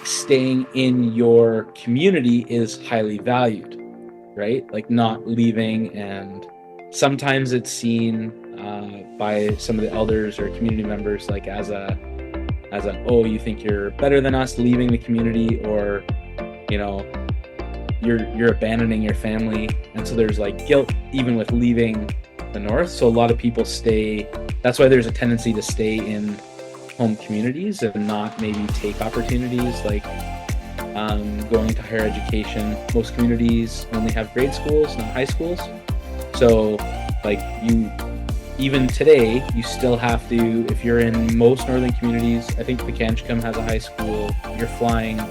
staying in your community is highly valued, right? Like not leaving, and sometimes it's seen by some of the elders or community members like as a oh, you think you're better than us leaving the community, or you know you're abandoning your family. And so there's like guilt even with leaving the north. So a lot of people stay. That's why there's a tendency to stay in home communities and not maybe take opportunities like going to higher education. Most communities only have grade schools, not high schools. So like even today, you still have to, if you're in most northern communities, I think Pekanchcum has a high school, you're flying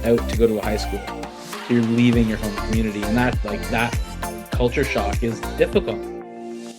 out to go to a high school. So you're leaving your home community, and that culture shock is difficult.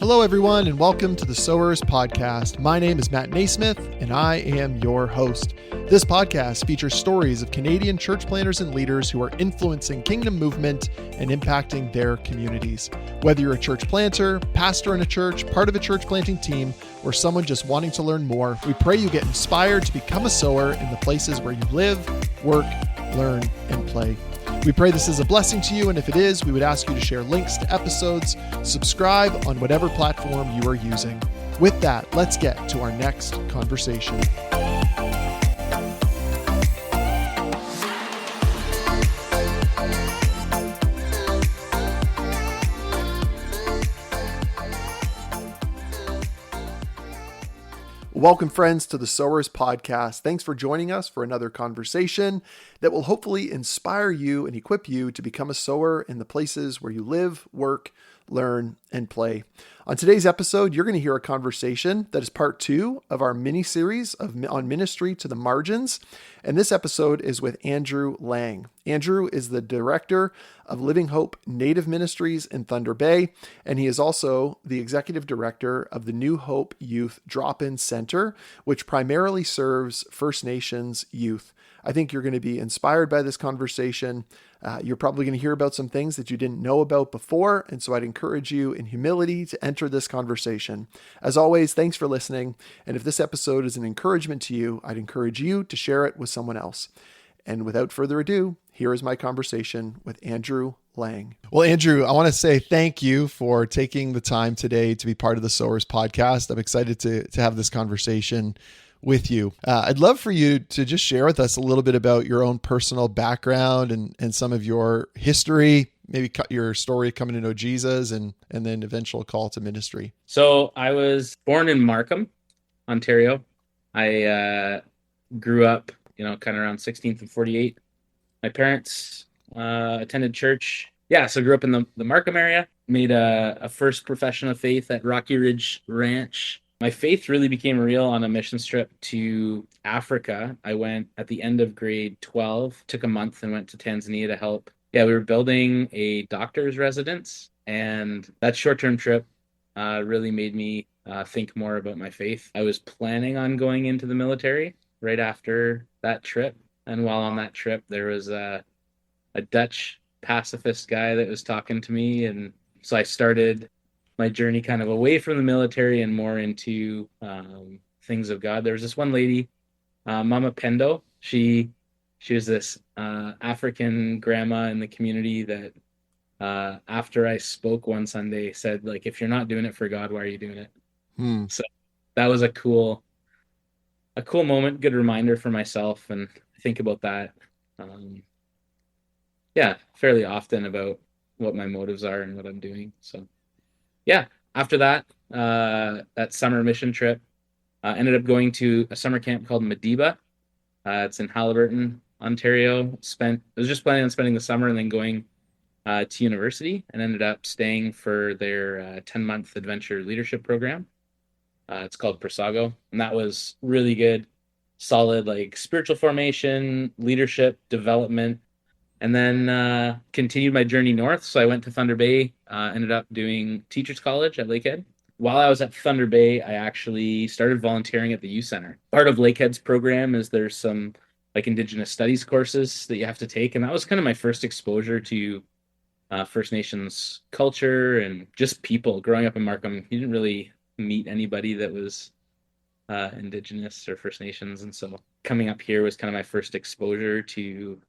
Hello, everyone, and welcome to the Sowers Podcast. My name is Matt Naismith, and I am your host. This podcast features stories of Canadian church planters and leaders who are influencing kingdom movement and impacting their communities. Whether you're a church planter, pastor in a church, part of a church planting team, or someone just wanting to learn more, we pray you get inspired to become a sower in the places where you live, work, learn, and play. We pray this is a blessing to you, and if it is, we would ask you to share links to episodes, subscribe on whatever platform you are using. With that, let's get to our next conversation. Welcome, friends, to the Sowers Podcast. Thanks for joining us for another conversation that will hopefully inspire you and equip you to become a sower in the places where you live, work, learn, and play. On today's episode, you're going to hear a conversation that is part 2 of our mini-series on ministry to the margins. And this episode is with Andrew Lang. Andrew is the director of Living Hope Native Ministries in Thunder Bay, and he is also the executive director of the New Hope Youth Drop-In Center, which primarily serves First Nations youth. I think you're going to be inspired by this conversation. You're probably going to hear about some things that you didn't know about before, and so I'd encourage you in humility to enter this conversation. As always, thanks for listening, and if this episode is an encouragement to you, I'd encourage you to share it with someone else. And without further ado, here is my conversation with Andrew Lang. Well, Andrew, I want to say thank you for taking the time today to be part of the Sowers Podcast. I'm excited to have this conversation with you. I'd love for you to just share with us a little bit about your own personal background and some of your history, maybe your story coming to know Jesus and then eventual call to ministry. So I was born in Markham, Ontario. I grew up, kind of around 16th and 48. My parents attended church. Yeah, so grew up in the Markham area, made a first profession of faith at Rocky Ridge Ranch. My faith really became real on a missions trip to Africa. I went at the end of grade 12, took a month and went to Tanzania to help. Yeah, we were building a doctor's residence, and that short-term trip really made me think more about my faith. I was planning on going into the military right after that trip, and while on that trip, there was a Dutch pacifist guy that was talking to me, and so I started my journey kind of away from the military and more into things of God. There was this one lady, Mama Pendo. She was this African grandma in the community that after I spoke one Sunday said, like, if you're not doing it for God, why are you doing it? So that was a cool moment, good reminder for myself, and I think about that fairly often about what my motives are and what I'm doing. So yeah, after that, that summer mission trip, ended up going to a summer camp called Madiba. It's in Haliburton, Ontario. I was just planning on spending the summer and then going to university, and ended up staying for their 10-month adventure leadership program. It's called Prasago, and that was really good, solid, like spiritual formation, leadership development. And then continued my journey north. So I went to Thunder Bay, ended up doing Teachers College at Lakehead. While I was at Thunder Bay, I actually started volunteering at the youth center. Part of Lakehead's program is there's some like Indigenous studies courses that you have to take. And that was kind of my first exposure to First Nations culture and just people. Growing up in Markham, you didn't really meet anybody that was Indigenous or First Nations. And so coming up here was kind of my first exposure to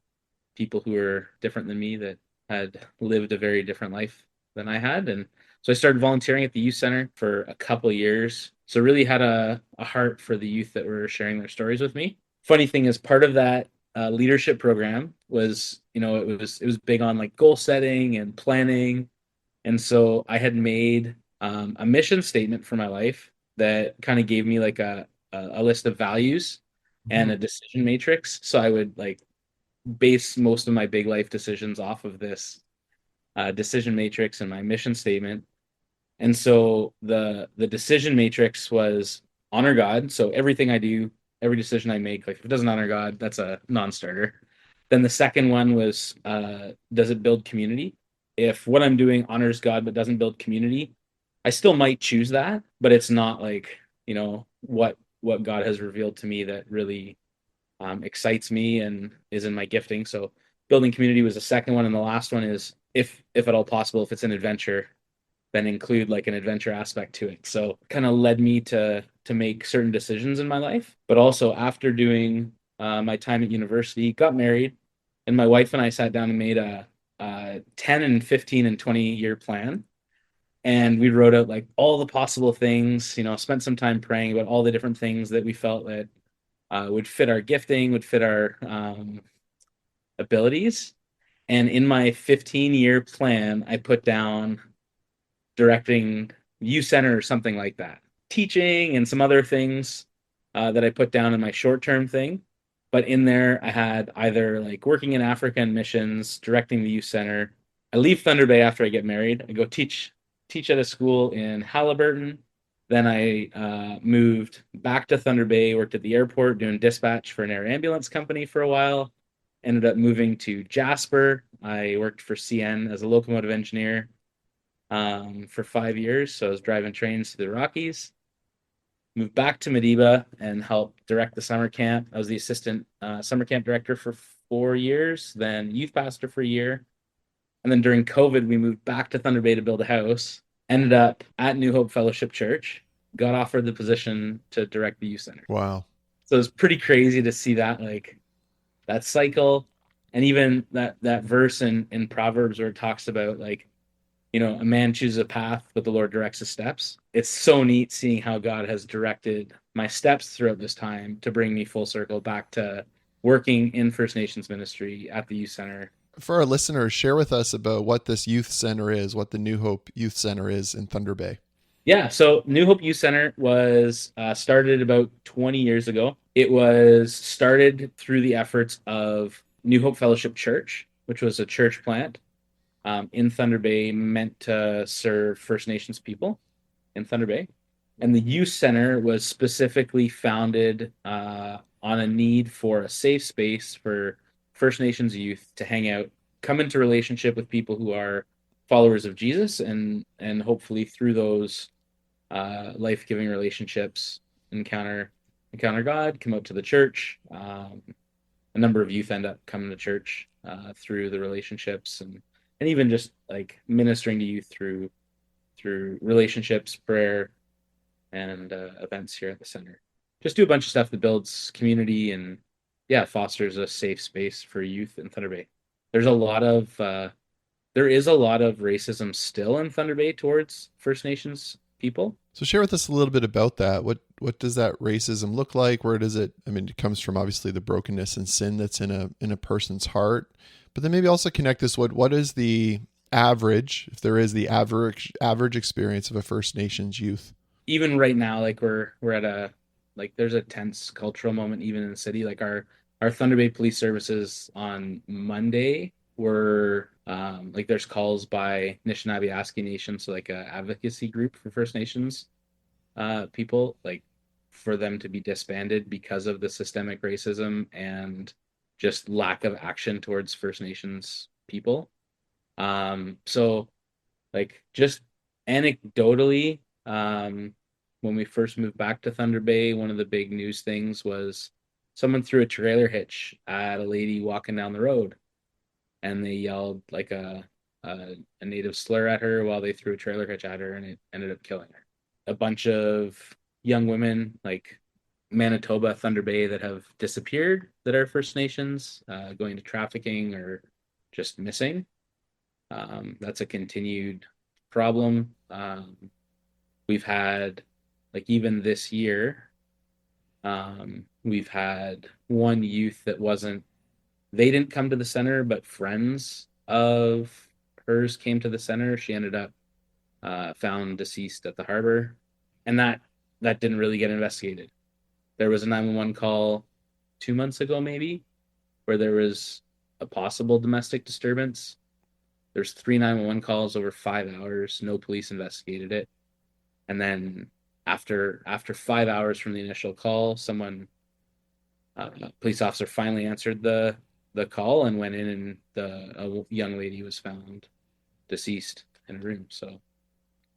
people who were different than me that had lived a very different life than I had. And so I started volunteering at the youth center for a couple of years. So really had a heart for the youth that were sharing their stories with me. Funny thing is, part of that leadership program was, it was big on like goal setting and planning. And so I had made a mission statement for my life that kind of gave me like a list of values and Mhm. a decision matrix. So I would like base most of my big life decisions off of this decision matrix and my mission statement. And so the decision matrix was honor God. So everything I do, every decision I make, like if it doesn't honor God, that's a non-starter. Then the second one was does it build community? If what I'm doing honors God but doesn't build community, I still might choose that, but it's not like, what God has revealed to me that really excites me and is in my gifting. So building community was the second one, and the last one is if at all possible, if it's an adventure, then include like an adventure aspect to it. So kind of led me to make certain decisions in my life, but also after doing my time at university, got married, and my wife and I sat down and made a 10 and 15 and 20-year plan. And we wrote out like all the possible things, spent some time praying about all the different things that we felt that would fit our gifting, would fit our abilities. And in my 15-year plan, I put down directing youth center or something like that, teaching and some other things that I put down in my short-term thing. But in there, I had either like working in Africa and missions, directing the youth center. I leave Thunder Bay after I get married. I go teach at a school in Halliburton. Then I moved back to Thunder Bay, worked at the airport doing dispatch for an air ambulance company for a while. Ended up moving to Jasper. I worked for CN as a locomotive engineer for 5 years. So I was driving trains to the Rockies. Moved back to Mediba and helped direct the summer camp. I was the assistant summer camp director for 4 years, then youth pastor for a year. And then during COVID, we moved back to Thunder Bay to build a house. Ended up at New Hope Fellowship Church, got offered the position to direct the youth center. Wow. So it's pretty crazy to see that, like, that cycle, and even that verse in Proverbs where it talks about like, a man chooses a path, but the Lord directs his steps. It's so neat seeing how God has directed my steps throughout this time to bring me full circle back to working in First Nations ministry at the youth center. For our listeners, share with us about what this youth center is, what the New Hope Youth Center is in Thunder Bay. Yeah, so New Hope Youth Center was started about 20 years ago. It was started through the efforts of New Hope Fellowship Church, which was a church plant in Thunder Bay meant to serve First Nations people in Thunder Bay. And the youth center was specifically founded on a need for a safe space for First Nations youth to hang out, come into relationship with people who are followers of Jesus, and hopefully through those life-giving relationships encounter God, come out to the church. A number of youth end up coming to church through the relationships, and even just like ministering to youth through relationships, prayer, and events here at the center. Just do a bunch of stuff that builds community and, yeah, fosters a safe space for youth in Thunder Bay. There's a lot of there is a lot of racism still in Thunder Bay towards First Nations people. So share with us a little bit about that. What does that racism look like? Where does it? I mean, it comes from obviously the brokenness and sin that's in a person's heart, but then maybe also connect this. What is the average, if there is the average experience of a First Nations youth? Even right now, like we're at a like there's a tense cultural moment even in the city. Like our Thunder Bay police services on Monday were like there's calls by Anishinaabe Aski Nation, so like a advocacy group for First Nations people, like for them to be disbanded because of the systemic racism and just lack of action towards First Nations people. So like just anecdotally, when we first moved back to Thunder Bay, one of the big news things was someone threw a trailer hitch at a lady walking down the road, and they yelled like a native slur at her while they threw a trailer hitch at her, and it ended up killing her. A bunch of young women, like Manitoba, Thunder Bay that have disappeared that are First Nations, going to trafficking or just missing. That's a continued problem. We've had, like, even this year, we've had one youth that wasn't, they didn't come to the center, but friends of hers came to the center. She ended up found deceased at the harbor, and that didn't really get investigated. There was a 911 call 2 months ago, maybe, where there was a possible domestic disturbance. There's three 911 calls over 5 hours. No police investigated it. And then after 5 hours from the initial call, a police officer finally answered the call and went in, and a young lady was found deceased in a room. So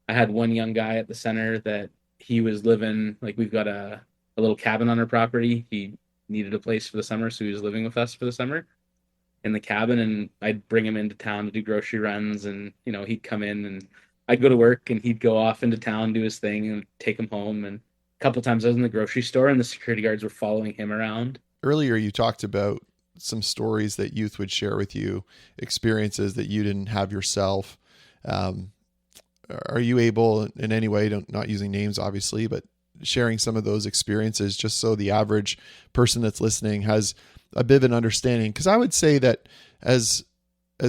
I had one young guy at the center that he was living, like, we've got a little cabin on our property. He needed a place for the summer, so he was living with us for the summer in the cabin, and I'd bring him into town to do grocery runs, and he'd come in, and I'd go to work and he'd go off into town, do his thing, and take him home. And a couple times I was in the grocery store and the security guards were following him around. Earlier, you talked about some stories that youth would share with you, experiences that you didn't have yourself. Um, are you able in any way, not using names, obviously, but sharing some of those experiences just so the average person that's listening has a bit of an understanding? Because I would say that as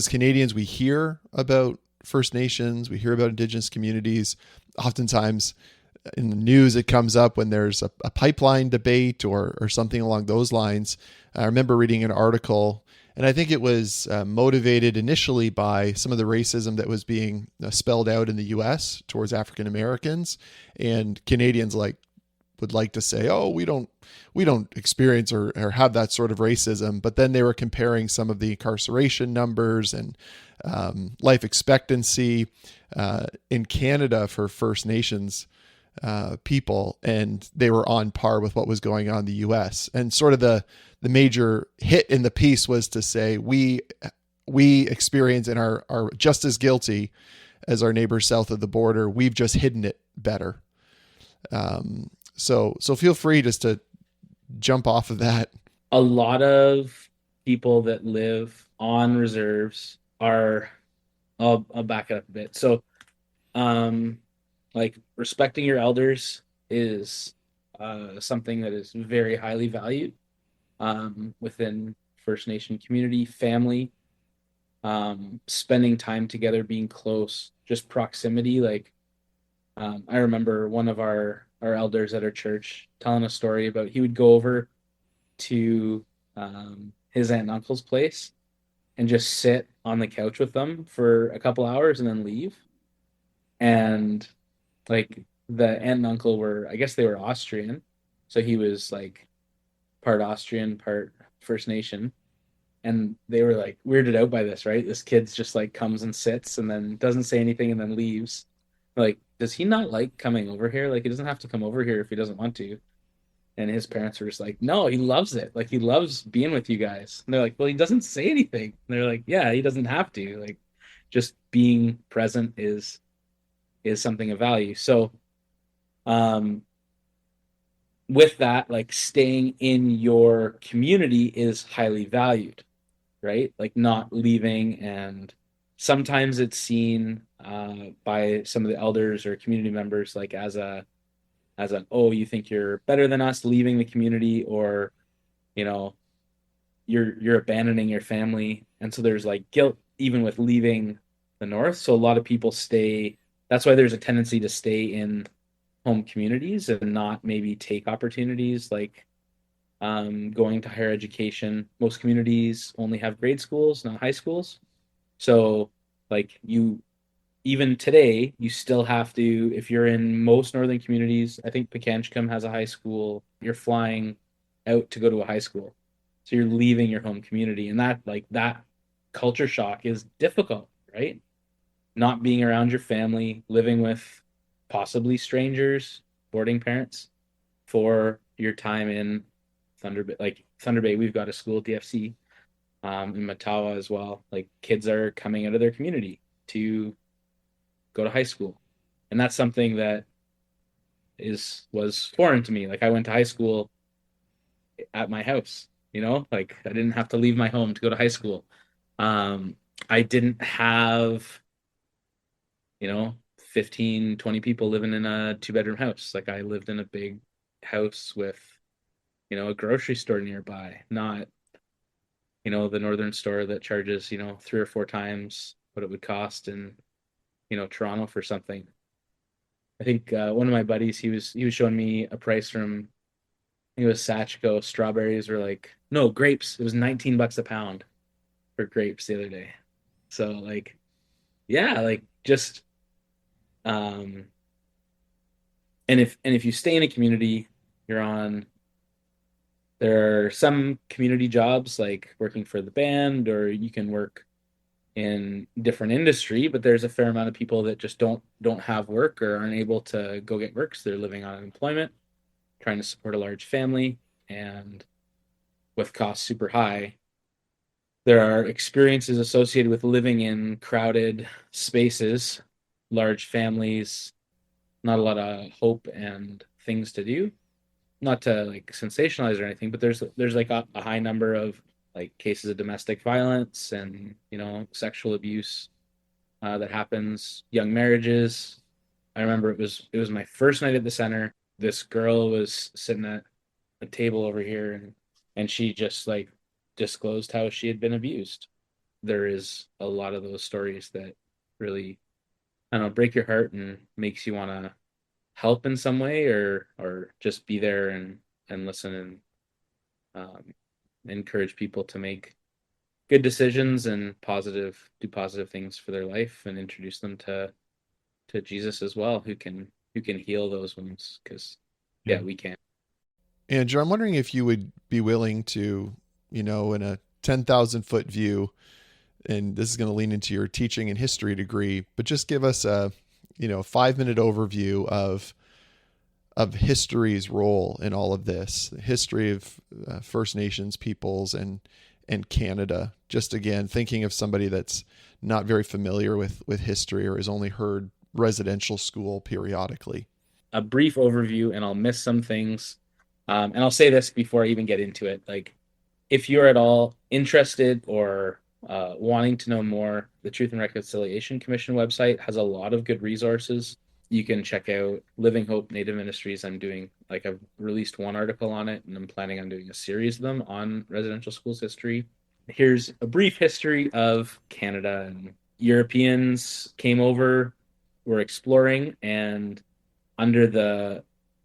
Canadians, we hear about First Nations, we hear about Indigenous communities. Oftentimes in the news, it comes up when there's a pipeline debate or something along those lines. I remember reading an article, and I think it was motivated initially by some of the racism that was being spelled out in the U.S. towards African Americans, and Canadians would like to say, "Oh, we don't experience or have that sort of racism." But then they were comparing some of the incarceration numbers and life expectancy in Canada for First Nations people, and they were on par with what was going on in the U.S. And sort of the major hit in the piece was to say we experience and are just as guilty as our neighbors south of the border. We've just hidden it better. So feel free just to jump off of that. A lot of people that live on reserves are, I'll back it up a bit. So, like, respecting your elders is something that is very highly valued within First Nation community, family, spending time together, being close, just proximity. Like, I remember one of our elders at our church telling a story about he would go over to his aunt and uncle's place and just sit on the couch with them for a couple hours and then leave. And, like, the aunt and uncle were, I guess they were Austrian, so he was like part Austrian, part First Nation, and they were like weirded out by this, right? This kid's just like comes and sits and then doesn't say anything and then leaves. Like, does he not like coming over here? Like, he doesn't have to come over here if he doesn't want to. And his parents were just like, no, he loves it. Like, he loves being with you guys. And they're like, well, he doesn't say anything. And they're like, yeah, he doesn't have to. Like, just being present is something of value. So, with that, like, staying in your community is highly valued, right? Like, not leaving. And sometimes it's seen by some of the elders or community members like as a oh, you think you're better than us leaving the community, or you know you're abandoning your family. And so there's like guilt even with leaving the north. So a lot of people stay. That's why there's a tendency to stay in home communities and not maybe take opportunities like going to higher education. Most communities only have grade schools, not high schools. So, like, even today, you still have to, if you're in most northern communities, I think Pekanchcum has a high school, you're flying out to go to a high school. So you're leaving your home community. And that culture shock is difficult, right? Not being around your family, living with possibly strangers, boarding parents for your time in Thunder Bay. Like, Thunder Bay, we've got a school, DFC, in Matawa as well. Like, kids are coming out of their community to go to high school, and that's something that was foreign to me. Like, I went to high school at my house. Like I didn't have to leave my home to go to high school. I didn't have, 15, 20 people living in a two-bedroom house. Like I lived in a big house with, a grocery store nearby, not, the northern store that charges, three or four times what it would cost in, Toronto for something. I think one of my buddies, he was showing me a price from, I think it was Satchco. Strawberries were like, no, grapes. It was $19 a pound for grapes the other day. So like, yeah, like just um and if you stay in a community, you're on there are some community jobs like working for the band, or you can work in different industry, but there's a fair amount of people that just don't have work or aren't able to go get work, so they're living on unemployment, trying to support a large family, and with costs super high, there are experiences associated with living in crowded spaces, large families, not a lot of hope and things to do. Not to like sensationalize or anything, but there's like a high number of like cases of domestic violence and sexual abuse that happens. Young marriages. I remember it was my first night at the center. This girl was sitting at a table over here, and she just like disclosed how she had been abused. There is a lot of those stories that really, I don't know, break your heart and makes you want to help in some way, or just be there and listen, and um, encourage people to make good decisions and do positive things for their life, and introduce them to Jesus as well, who can heal those wounds, because Yeah. yeah, we can. Andrew, I'm wondering if you would be willing to, in a 10,000-foot view, and this is going to lean into your teaching and history degree, but just give us a, 5-minute overview of history's role in all of this, the history of First Nations peoples and Canada. Just again, thinking of somebody that's not very familiar with history or has only heard residential school periodically. A brief overview, and I'll miss some things. And I'll say this before I even get into it. Like, if you're at all interested or wanting to know more, the Truth and Reconciliation Commission website has a lot of good resources. You can check out Living Hope Native Ministries. I've released one article on it, and I'm planning on doing a series of them on residential schools history. Here's a brief history of Canada. And Europeans came over, were exploring, and under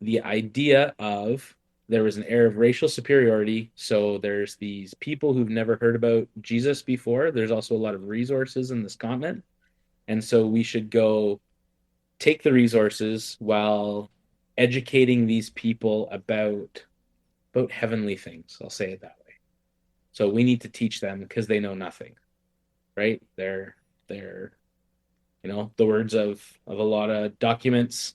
the idea of there was an air of racial superiority. So there's these people who've never heard about Jesus before. There's also a lot of resources in this continent. And so we should go take the resources while educating these people about heavenly things. I'll say it that way. So we need to teach them because they know nothing, right? They're the words of a lot of documents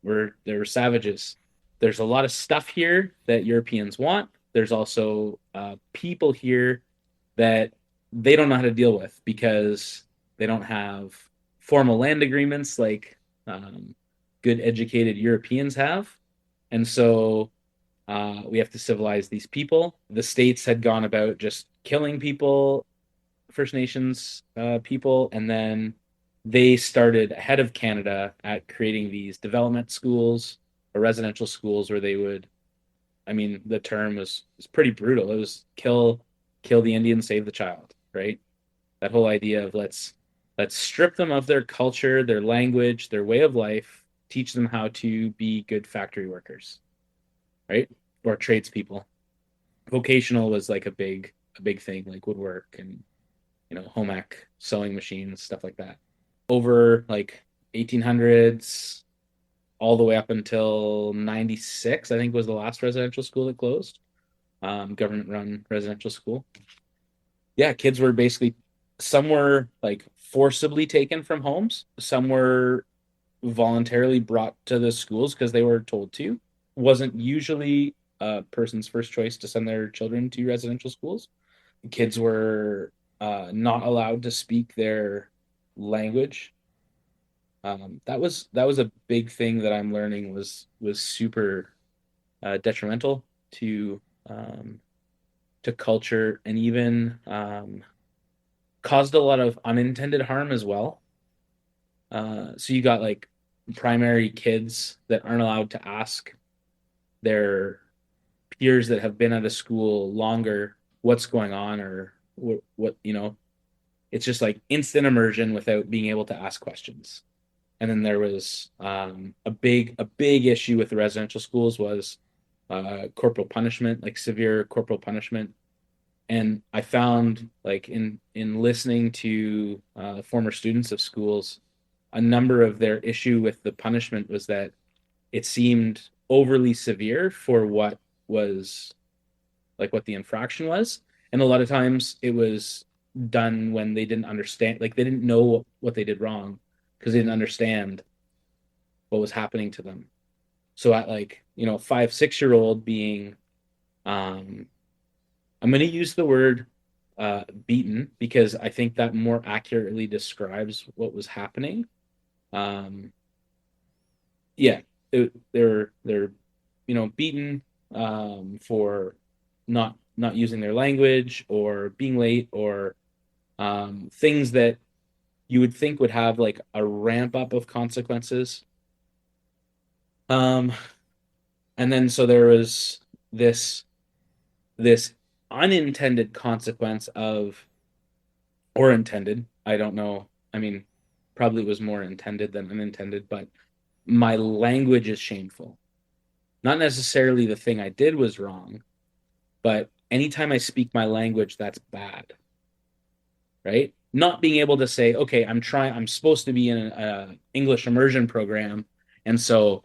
were they were savages. There's a lot of stuff here that Europeans want. There's also people here that they don't know how to deal with because they don't have formal land agreements like good educated Europeans have. And so we have to civilize these people. The states had gone about just killing people, First Nations people, and then they started ahead of Canada at creating these development schools or residential schools where they would, I mean, the term was pretty brutal. It was kill the Indian, save the child, right? That whole idea of let's strip them of their culture, their language, their way of life, teach them how to be good factory workers, right? Or tradespeople. Vocational was like a big thing, like woodwork and home ec, sewing machines, stuff like that. Over like 1800s, all the way up until 96, I think was the last residential school that closed, government run residential school. Yeah, kids were basically, some were like forcibly taken from homes, some were voluntarily brought to the schools because they were told to. Wasn't usually a person's first choice to send their children to residential schools. Kids were not allowed to speak their language. That was a big thing that I'm learning was super detrimental to culture, and even caused a lot of unintended harm as well. So you got like primary kids that aren't allowed to ask their peers that have been at a school longer what's going on, or what it's just like instant immersion without being able to ask questions. And then there was a big issue with the residential schools was corporal punishment, like severe corporal punishment. And I found, like, in listening to former students of schools, a number of their issue with the punishment was that it seemed overly severe for was what the infraction was. And a lot of times it was done when they didn't understand, like they didn't know what they did wrong because they didn't understand what was happening to them. So at, like, 5, 6 year old being, um, I'm going to use the word beaten because I think that more accurately describes what was happening. Um, yeah, they're beaten for not using their language or being late, or things that you would think would have like a ramp up of consequences. Um, and then so there was this this unintended consequence of, or intended, I don't know. I mean, probably it was more intended than unintended, but my language is shameful. Not necessarily the thing I did was wrong, but anytime I speak my language, that's bad, right? Not being able to say, okay, I'm supposed to be in an English immersion program, and so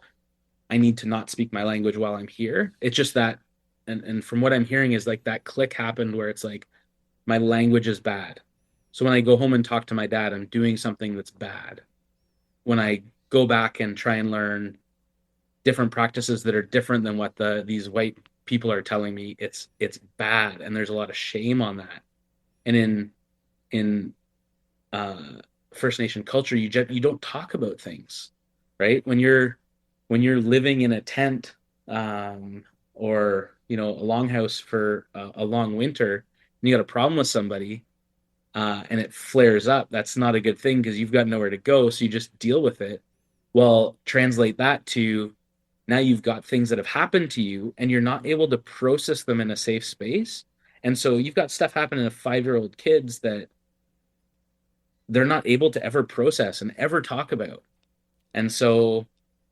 I need to not speak my language while I'm here. It's just that, and from what I'm hearing is like that click happened where it's like my language is bad. So when I go home and talk to my dad, I'm doing something that's bad. When I go back and try and learn different practices that are different than what these white people are telling me, it's bad, and there's a lot of shame on that. And in uh, First Nation culture, you don't talk about things, right? When you're living in a tent, or a longhouse for a long winter, and you got a problem with somebody, and it flares up, that's not a good thing because you've got nowhere to go, so you just deal with it. Well, translate that to now you've got things that have happened to you, and you're not able to process them in a safe space. And so you've got stuff happening to 5 year old kids that they're not able to ever process and ever talk about. And so,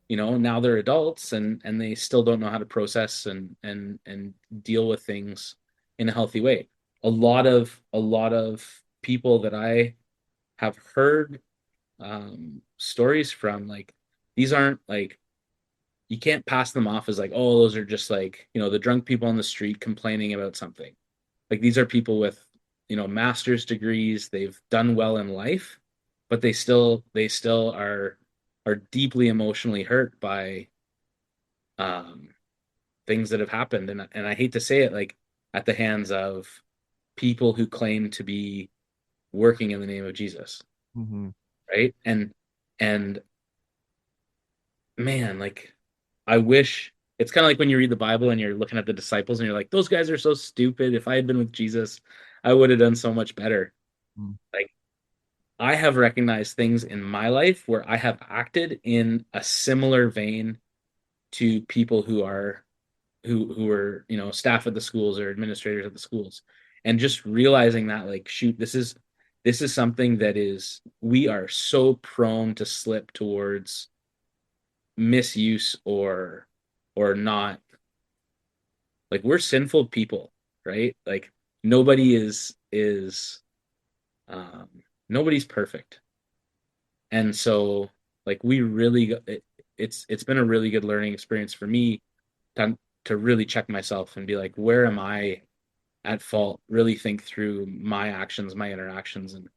now they're adults, and they still don't know how to process and deal with things in a healthy way. A lot of people that I have heard stories from, like, these aren't like, you can't pass them off as like, oh, those are just like, the drunk people on the street complaining about something. Like, these are people with, master's degrees, they've done well in life, but they still are deeply emotionally hurt by um things that have happened. And I hate to say it, like, at the hands of people who claim to be working in the name of Jesus, Mm-hmm. right? And man, like, I wish, it's kind of like when you read the Bible and you're looking at the disciples and you're like, those guys are so stupid. If I had been with Jesus, I would have done so much better. Like, I have recognized things in my life where I have acted in a similar vein to people who are staff at the schools or administrators at the schools, and just realizing that, like, shoot, this is something that is, we are so prone to slip towards misuse, or not, like, we're sinful people, right? Like, nobody is um nobody's perfect. And so, like, it's been a really good learning experience for me to really check myself and be like, where am I at fault? Really think through my actions, my interactions, and,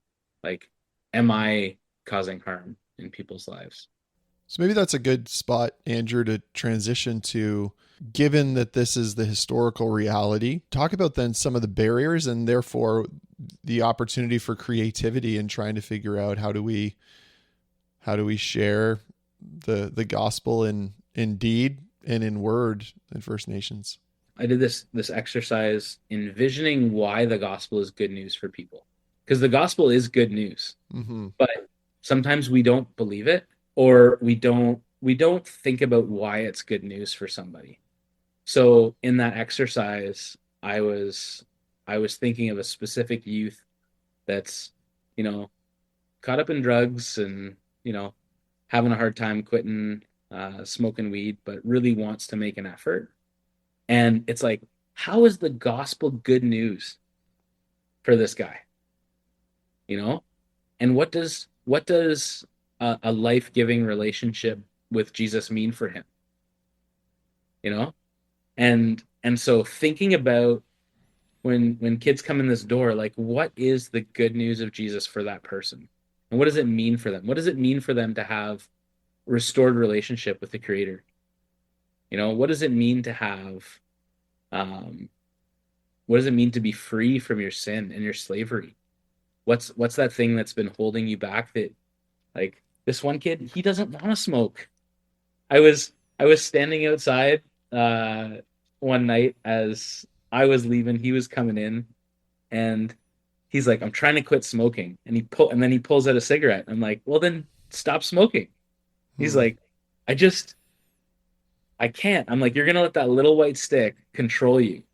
like, am I causing harm in people's lives? So maybe that's a good spot, Andrew, to transition to. Given that this is the historical reality, talk about then some of the barriers and therefore the opportunity for creativity in trying to figure out how do we share the gospel in deed and in word in First Nations. I did this exercise envisioning why the gospel is good news for people. Because the gospel is good news, Mm-hmm. but sometimes we don't believe it, or we don't think about why it's good news for somebody. So in that exercise, I was thinking of a specific youth that's, you know, caught up in drugs and, you know, having a hard time quitting smoking weed, but really wants to make an effort. And it's like, how is the gospel good news for this guy? You know? And what does a life-giving relationship with Jesus mean for him? You know? And so thinking about when kids come in this door, like what is the good news of Jesus for that person? And what does it mean for them? What does it mean for them to have restored relationship with the Creator? You know, what does it mean to have um what does it mean to be free from your sin and your slavery? What's that thing that's been holding you back that, like, this one kid, he doesn't want to smoke. I was standing outside uh one night as I was leaving, he was coming in, and he's like, I'm trying to quit smoking. And then he pulls out a cigarette. I'm like, well then stop smoking. He's Hmm. like, I just I can't. I'm like, you're gonna let that little white stick control you.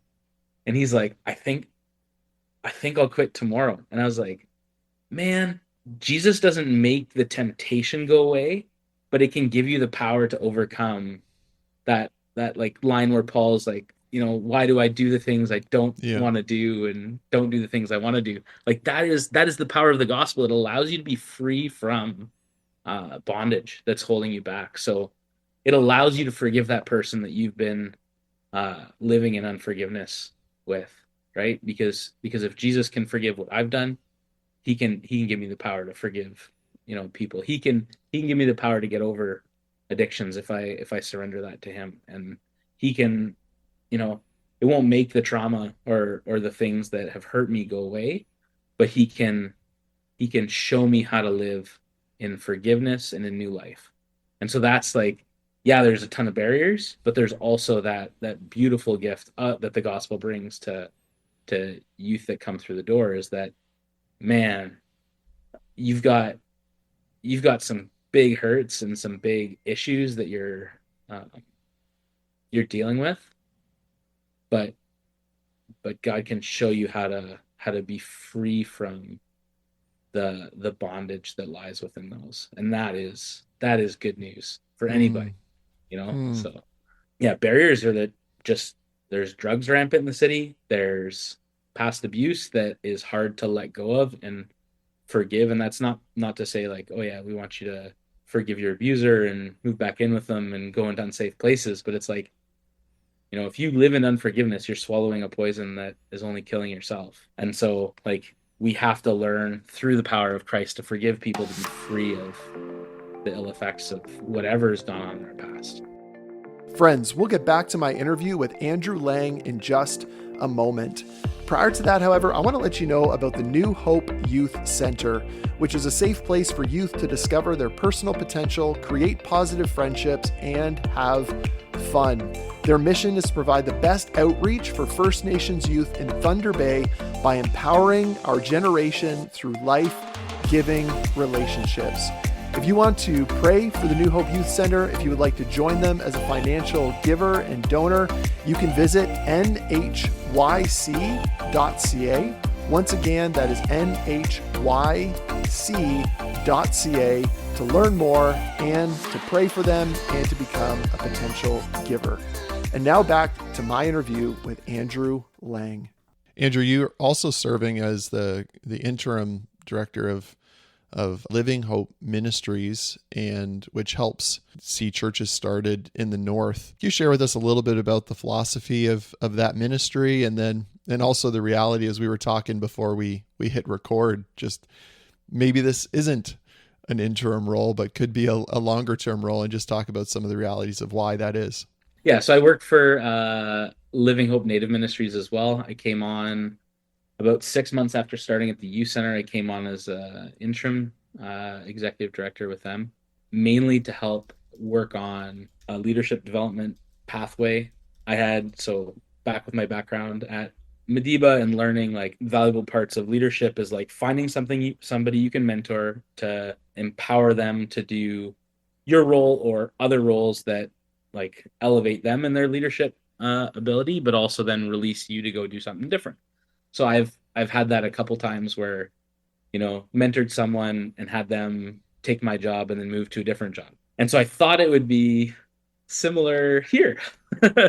And he's like, I think I'll quit tomorrow. And I was like, man, Jesus doesn't make the temptation go away, but it can give you the power to overcome that like line where Paul's like, why do I do the things I don't Yeah. want to do and don't do the things I want to do? Like that is the power of the gospel. It allows you to be free from bondage that's holding you back. So it allows you to forgive that person that you've been living in unforgiveness with, right? Because if Jesus can forgive what I've done, he can give me the power to forgive, people. He can give me the power to get over addictions if I surrender that to him. And he can, you know it won't make the trauma or the things that have hurt me go away, but he can show me how to live in forgiveness and in new life. And so that's like, yeah, there's a ton of barriers, but there's also that beautiful gift that the gospel brings to youth that come through the door, is that, man, you've got you've got some big hurts and some big issues that you're dealing with, but God can show you how to be free from the bondage that lies within those. And that is good news for Hmm. anybody, you know? Hmm. So yeah, barriers are that, just, there's drugs rampant in the city. There's past abuse that is hard to let go of and forgive. And that's not to say like, oh yeah, we want you to forgive your abuser and move back in with them and go into unsafe places. But it's like, if you live in unforgiveness, you're swallowing a poison that is only killing yourself. And so, like, we have to learn through the power of Christ to forgive people, to be free of the ill effects of whatever's gone on in our past. Friends, we'll get back to my interview with Andrew Lang in just a moment. Prior to that, however, I want to let you know about the New Hope Youth Center, which is a safe place for youth to discover their personal potential, create positive friendships, and have fun. Their mission is to provide the best outreach for First Nations youth in Thunder Bay by empowering our generation through life-giving relationships. If you want to pray for the New Hope Youth Center, if you would like to join them as a financial giver and donor, you can visit nyc.ca. Once again, that is nyc.ca to learn more and to pray for them and to become a potential giver. And now back to my interview with Andrew Lang. Andrew, you're also serving as the interim director of Living Hope Ministries, and which helps see churches started in the North. Can you share with us a little bit about the philosophy of that ministry, and also the reality, as we were talking before we hit record, just maybe this isn't an interim role, but could be a longer term role, and just talk about some of the realities of why that is. Yeah, so I work for Living Hope Native Ministries as well. I came on about 6 months after starting at the youth center. I came on as interim executive director with them, mainly to help work on a leadership development pathway I had. So back with my background at Mediba and learning like valuable parts of leadership is like finding somebody you can mentor to empower them to do your role or other roles that like elevate them in their leadership ability, but also then release you to go do something different. So I've had that a couple times where, mentored someone and had them take my job and then move to a different job. And so I thought it would be similar here.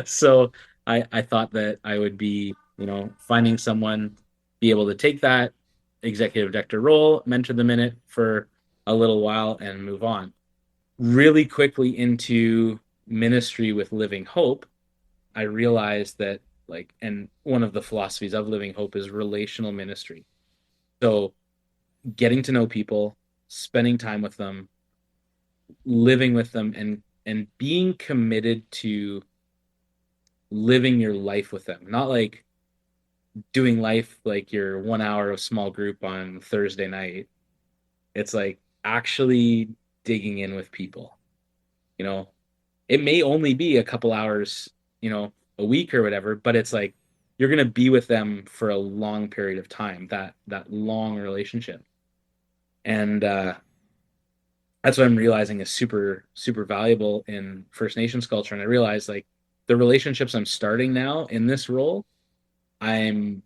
So I thought that I would be, finding someone, be able to take that executive director role, mentor them in it for a little while and move on. Really quickly into ministry with Living Hope, I realized that and one of the philosophies of Living Hope is relational ministry. So getting to know people, spending time with them, living with them, and being committed to living your life with them. Not like doing life like your 1 hour of small group on Thursday night. It's like actually digging in with people. You know, it may only be a couple hours, a week or whatever, but it's like you're gonna be with them for a long period of time, that long relationship. And that's what I'm realizing is super, super valuable in First Nations culture. And I realize like the relationships I'm starting now in this role, I'm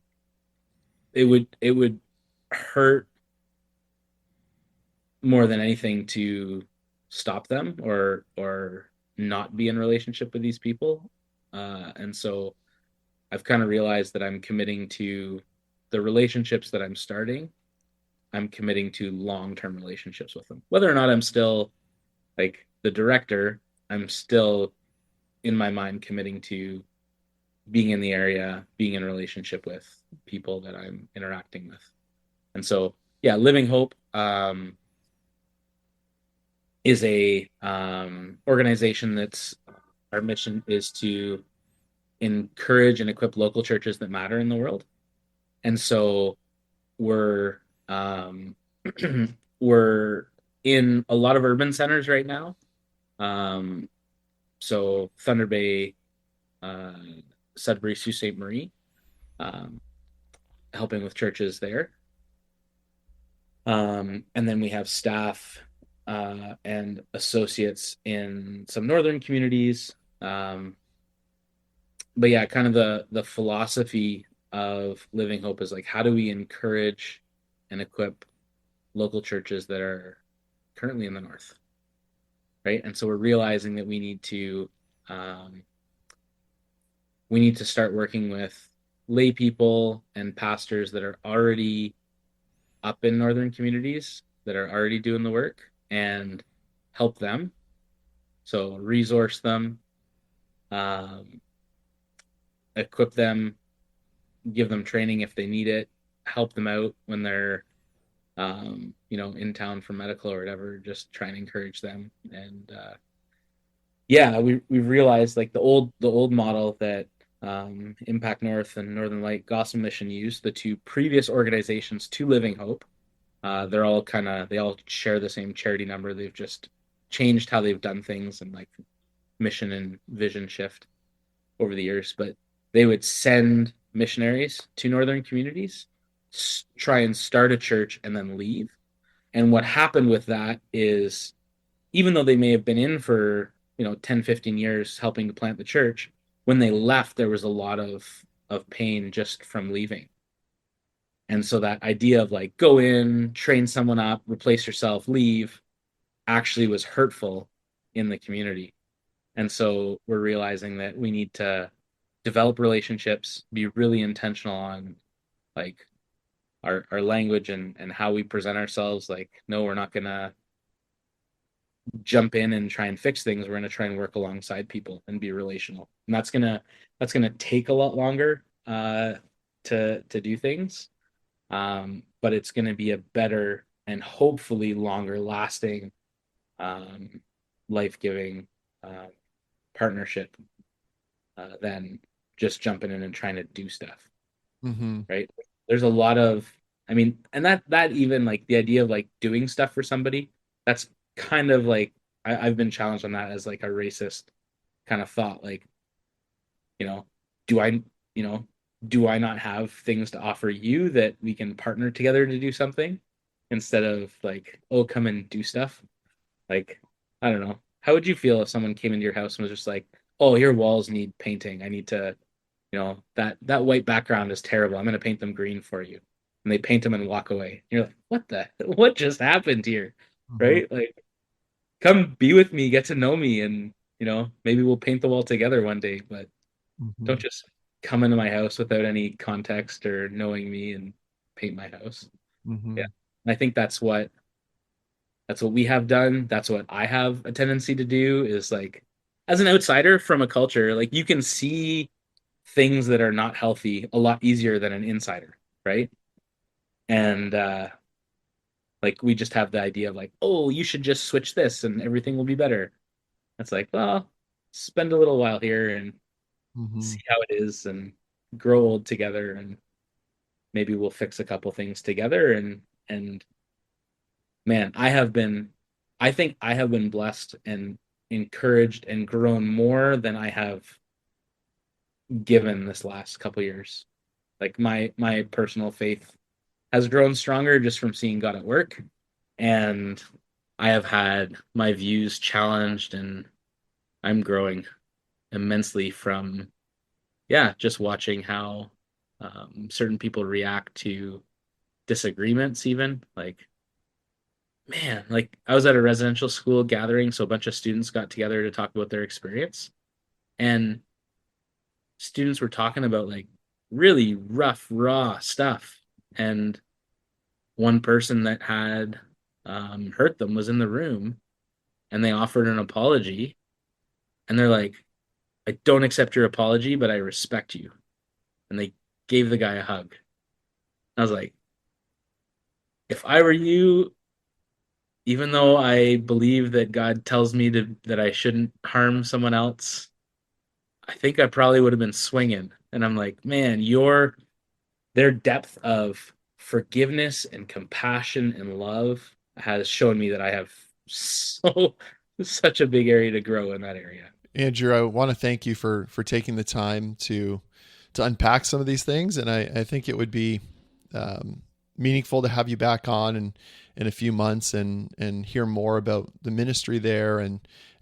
it would hurt more than anything to stop them or not be in relationship with these people. And so I've kind of realized that I'm committing to the relationships that I'm starting. I'm committing to long-term relationships with them. Whether or not I'm still like the director, I'm still in my mind committing to being in the area, being in relationship with people that I'm interacting with. And so, yeah, Living Hope is a organization that's our mission is to encourage and equip local churches that matter in the world. And so we're um, we're in a lot of urban centers right now. Um, so Thunder Bay, uh, Sudbury, Sault Ste. Marie, um, helping with churches there. And then we have staff and associates in some northern communities. But yeah, kind of the philosophy of Living Hope is like, how do we encourage and equip local churches that are currently in the north, right? And so we're realizing that um, we need to start working with lay people and pastors that are already up in northern communities that are already doing the work and help them. So resource them, um, equip them, give them training if they need it, help them out when they're in town for medical or whatever. Just try and encourage them. And yeah, we've realized like the old model that Impact North and Northern Light Gospel Mission used, the two previous organizations to Living Hope. They all share the same charity number. They've just changed how they've done things and like mission and vision shift over the years. But they would send missionaries to northern communities, try and start a church, and then leave. And what happened with that is, even though they may have been in for 10, 15 years helping to plant the church, when they left, there was a lot of pain just from leaving. And so that idea of like go in, train someone up, replace yourself, leave, actually was hurtful in the community. And so we're realizing that we need to develop relationships, be really intentional on like our language and how we present ourselves. Like, no, we're not gonna jump in and try and fix things. We're gonna try and work alongside people and be relational. And that's gonna take a lot longer to do things. But it's gonna be a better and hopefully longer lasting life-giving partnership than just jumping in and trying to do stuff. Mm-hmm. Right? There's a lot of, I mean, and that even like the idea of like doing stuff for somebody, that's kind of like I've been challenged on that as like a racist kind of thought. Like, you know, do I? do I not have things to offer you that we can partner together to do something instead of like, oh, come and do stuff? Like, I don't know. How would you feel if someone came into your house and was just like, oh, your walls need painting. I need to, that white background is terrible. I'm going to paint them green for you. And they paint them and walk away. You're like, what just happened here? Mhm. Right? Like, come be with me, get to know me, and, maybe we'll paint the wall together one day, but don't Mhm. just come into my house without any context or knowing me and paint my house. Yeah. Mhm. And I think that's what we have done. That's what I have a tendency to do is like as an outsider from a culture, like you can see things that are not healthy a lot easier than an insider, right? And like we just have the idea of like, oh, you should just switch this and everything will be better. It's like, well, spend a little while here and Mhm. see how it is and grow old together and maybe we'll fix a couple things together and man, I think I have been blessed and encouraged and grown more than I have given this last couple years. Like my personal faith has grown stronger just from seeing God at work, and I have had my views challenged, and I'm growing immensely from just watching how certain people react to disagreements. Even like man, like I was at a residential school gathering, so a bunch of students got together to talk about their experience, and students were talking about like really rough, raw stuff. And one person that had hurt them was in the room, and they offered an apology, and they're like, "I don't accept your apology, but I respect you," and they gave the guy a hug. I was like, if I were you, even though I believe that God tells me that I shouldn't harm someone else, I think I probably would have been swinging. And I'm like, man, their depth of forgiveness and compassion and love has shown me that I have such a big area to grow in that area. Andrew, I want to thank you for taking the time to unpack some of these things, and I think it would be um, meaningful to have you back on in a few months and hear more about the ministry there and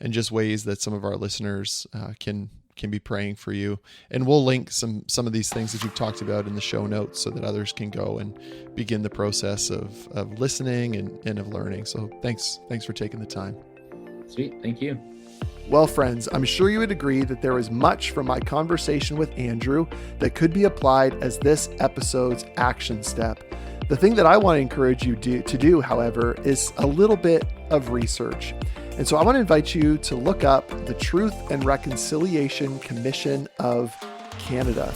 just ways that some of our listeners can be praying for you. And we'll link some of these things that you've talked about in the show notes so that others can go and begin the process of listening and of learning. So thanks for taking the time. Sweet. Thank you. Well, friends, I'm sure you would agree that there is much from my conversation with Andrew that could be applied as this episode's action step. The thing that I want to encourage you to do, however, is a little bit of research. And so I want to invite you to look up the Truth and Reconciliation Commission of Canada.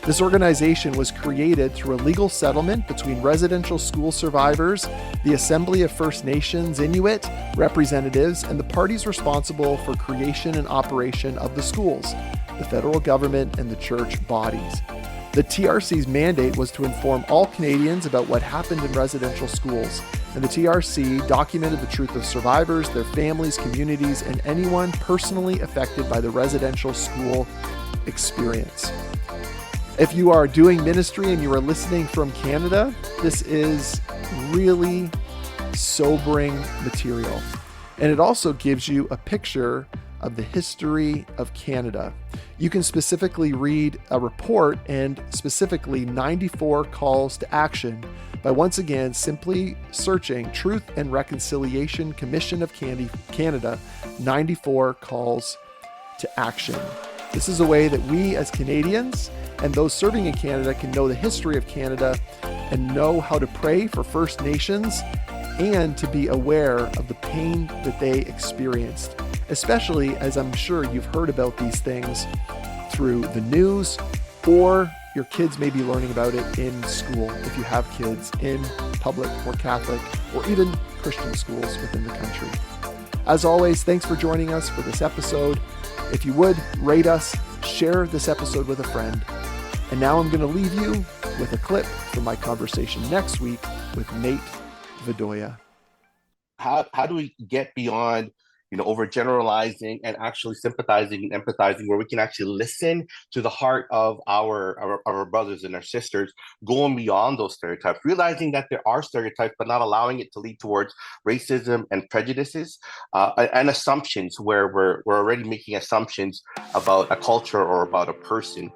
This organization was created through a legal settlement between residential school survivors, the Assembly of First Nations Inuit representatives, and the parties responsible for creation and operation of the schools, the federal government, and the church bodies. The TRC's mandate was to inform all Canadians about what happened in residential schools, and the TRC documented the truth of survivors, their families, communities, and anyone personally affected by the residential school experience. If you are doing ministry and you are listening from Canada, this is really sobering material. And it also gives you a picture of the history of Canada. You can specifically read a report and specifically 94 calls to action by once again simply searching Truth and Reconciliation Commission of Canada, 94 calls to action. This is a way that we as Canadians and those serving in Canada can know the history of Canada and know how to pray for First Nations and to be aware of the pain that they experienced, especially as I'm sure you've heard about these things through the news, or your kids may be learning about it in school if you have kids in public or Catholic or even Christian schools within the country. As always, thanks for joining us for this episode. If you would, rate us, share this episode with a friend. And now I'm going to leave you with a clip from my conversation next week with Nate Vidoya. How do we get beyond, overgeneralizing and actually sympathizing and empathizing, where we can actually listen to the heart of our brothers and our sisters, going beyond those stereotypes, realizing that there are stereotypes, but not allowing it to lead towards racism and prejudices and assumptions, where we're already making assumptions about a culture or about a person.